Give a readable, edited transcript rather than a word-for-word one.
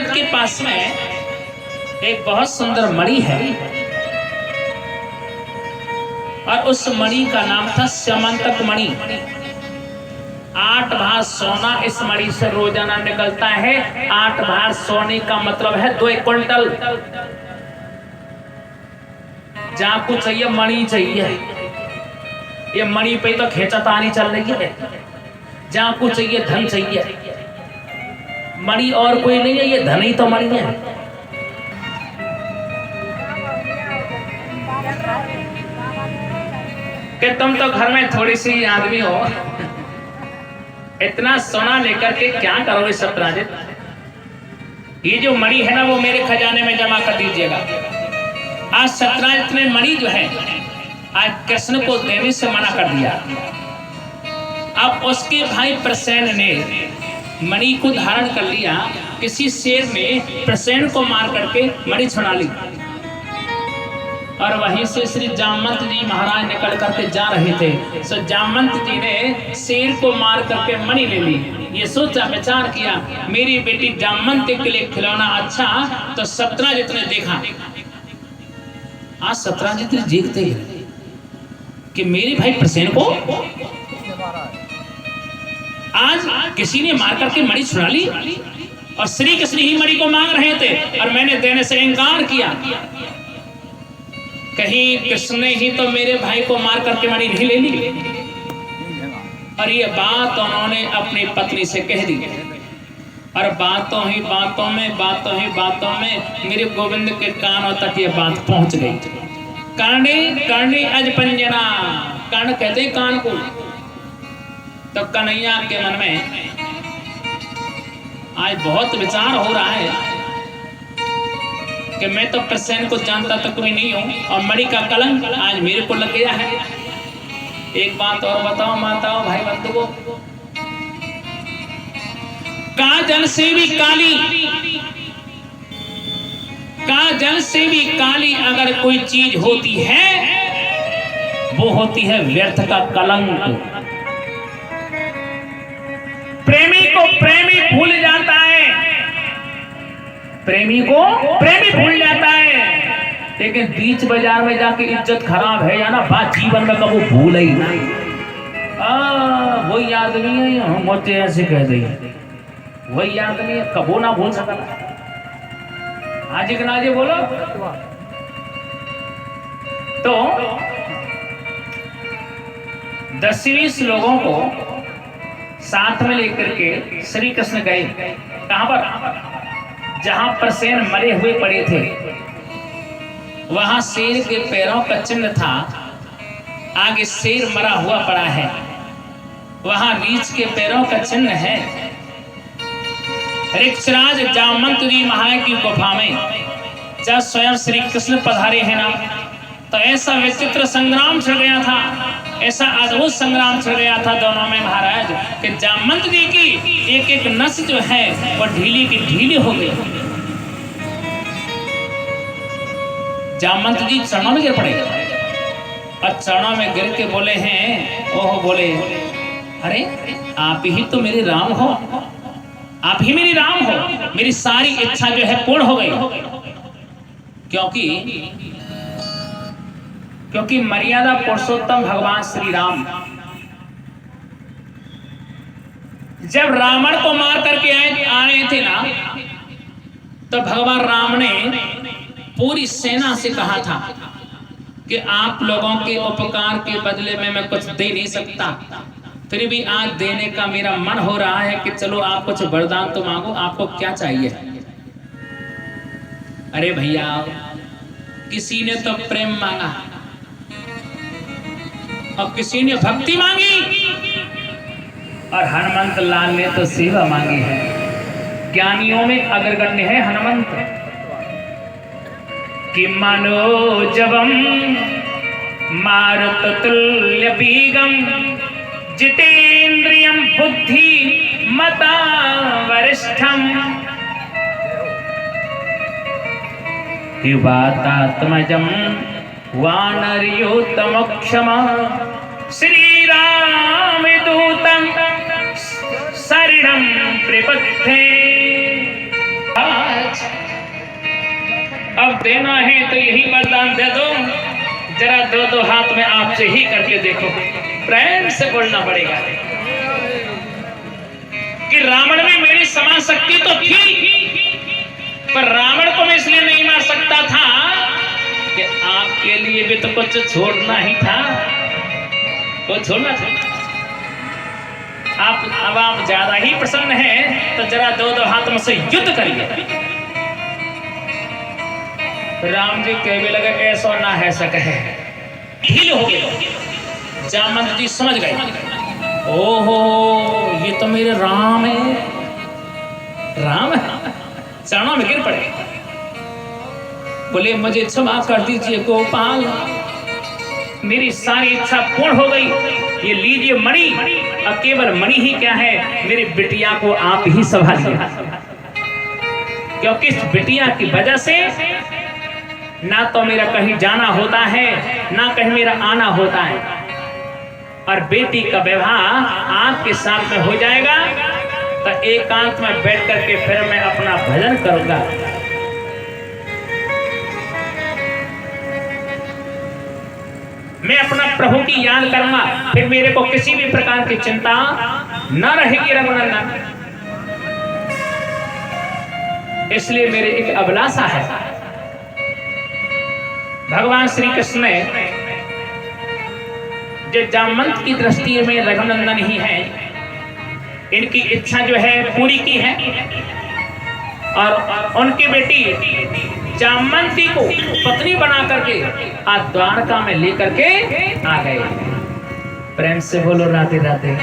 सत्राजित के पास में एक बहुत सुंदर मणि है और उस मणि का नाम था स्यमंतक मणि। 8 भार सोना इस मणि से रोजाना निकलता है। 8 भार सोने का मतलब है 2 क्विंटल। जहां कुछ चाहिए मणि चाहिए। ये मणि पे तो खेचातानी चल रही है। जहां कुछ चाहिए धन चाहिए। मणि और कोई नहीं है, ये धन ही तो मणि है। कि तुम तो घर में थोड़ी सी आदमी हो, इतना सोना लेकर के क्या करोगे सत्राजित? ये जो मणि है ना वो मेरे खजाने में जमा कर दीजिएगा। आज सत्राजित ने मणि जो है आज कृष्ण को देने से मना कर दिया। अब उसके भाई प्रसेन ने मणि को धारण कर लिया। किसी शेर ने प्रसेन को मार करके मणि छुड़ा ली और वहीं से श्री जामवंत जी महाराज निकल करके जा रहे थे। सो जामवंत जी ने शेर को मार करके मणि ले ली। ये सोचा विचार किया मेरी बेटी जामवंत के लिए खिलौना अच्छा, तो सत्राजित ने देखा। आज सत्राजित देखते हैं कि मेरे भाई प्रसेन को आज किसी ने मार करके मणि छुड़ा ली और श्री कृष्ण ही मणि को मांग रहे थे और मैंने देने से इनकार किया। कहीं कृष्ण ने ही तो मेरे भाई को मार करके मणि नहीं ले ली। और ये बात उन्होंने अपनी पत्नी से कह दी और बातों ही बातों में मेरे गोविंद के कानों तक ये बात पहुंच गई। कर्णी अज पंजना, कर्ण कहते कान को। तो कन्हैया के मन में आज बहुत विचार हो रहा है कि मैं तो प्रसेन को जानता तक भी नहीं हूं और मणि का कलंक आज मेरे को लग गया है। एक बात और बताओ माताओं भाई बंधुओं, काजल से भी काली अगर कोई चीज होती है वो होती है व्यर्थ का कलंक। प्रेमी को प्रेमी भूल जाता है, प्रेमी को प्रेमी भूल जाता है, लेकिन बीच बाजार में जाके इज्जत खराब है या ना बात जीवन में कभी भूल ही नहीं। वही आदमी है मुझे ऐसे कह दी, वही आदमी है कबो ना भूल सकता। आज एक नाजे बोलो तो 10-20 लोगों को साथ में लेकर के श्री कृष्ण गए। कहां पर? जहां प्रसेन मरे हुए पड़े थे वहां शेर के पैरों का चिन्ह था। आगे शेर मरा हुआ पड़ा है, वहां रीछ के पैरों का चिन्ह है। ऋक्षराज जामवंत जी महाराज की गुफा में जब स्वयं श्री कृष्ण पधारे हैं ना, तो ऐसा विचित्र संग्राम चल गया था, ऐसा अद्भुत संग्राम चल गया था दोनों में महाराज कि जामवंत जी की एक एक नस जो है वो ढीली की ढीली हो गई। जामवंत जी चरणों में गिर पड़े और चरणों में गिर के बोले हैं, ओह बोले, अरे आप ही तो मेरे राम हो, आप ही मेरी राम हो, मेरी सारी इच्छा जो है पूर्ण हो गई। क्योंकि मर्यादा पुरुषोत्तम भगवान श्री राम जब रावण को मार करके आए थे ना, तो भगवान राम ने पूरी सेना से कहा था कि आप लोगों के उपकार के बदले में मैं कुछ दे नहीं सकता, फिर भी आज देने का मेरा मन हो रहा है कि चलो आप कुछ वरदान तो मांगो, आपको क्या चाहिए? अरे भैया, किसी ने तो प्रेम मांगा और किसी ने भक्ति मांगी और हनुमंत लाल ने तो सेवा मांगी है। ज्ञानियों में अग्रगण्य है हनुमंत। कि मनोजवम मारुततुल्य वेगम जितेन्द्रियं बुद्धि मता वरिष्ठम युवातात्मजं वानरयोत्तमक्षमा श्रीराम दूतं शरणं प्रपद्ये। अब देना है तो यही वरदान दे दो, जरा दो दो हाथ में आपसे ही करके देखो। प्रेम से बोलना पड़ेगा कि रावण में मेरी समान शक्ति तो थी, पर रावण को मैं इसलिए नहीं मार सकता था कि आपके लिए भी तो कुछ छोड़ना ही था, कुछ छोड़ना था। अब आप ज्यादा ही प्रसन्न हैं तो जरा दो दो हाथ में से युद्ध करिए। राम जी कहने लगे ऐसा ना है सके ढील हो गए। जामवंत जी समझ गए, ओहो ये तो मेरे राम है, राम है। चरणों में गिर पड़े, बोले मुझे क्षमा कर दीजिए गोपाल, मेरी सारी इच्छा पूर्ण हो गई। ये लीजिए मणि, अब केवल मणि ही क्या है, मेरी बिटिया को आप ही संभालिए, क्योंकि इस बिटिया की वजह से ना तो मेरा कहीं जाना होता है, ना कहीं मेरा आना होता है, और बेटी का विवाह आपके साथ में हो जाएगा तो एकांत में बैठ करके फिर मैं अपना भजन करूंगा। मैं अपना प्रभु की याद करूंगा, फिर मेरे को किसी भी प्रकार की चिंता न रहेगी रघुनंदन। इसलिए मेरी एक अभिलाषा है, भगवान श्री कृष्ण ने जो जामवंत की दृष्टि में रघुनंदन ही है, इनकी इच्छा जो है पूरी की है, और उनकी बेटी जामवंती को पत्नी बना करके आज द्वारका में लेकर के आ गए। प्रेम से बोलो राधे राधे।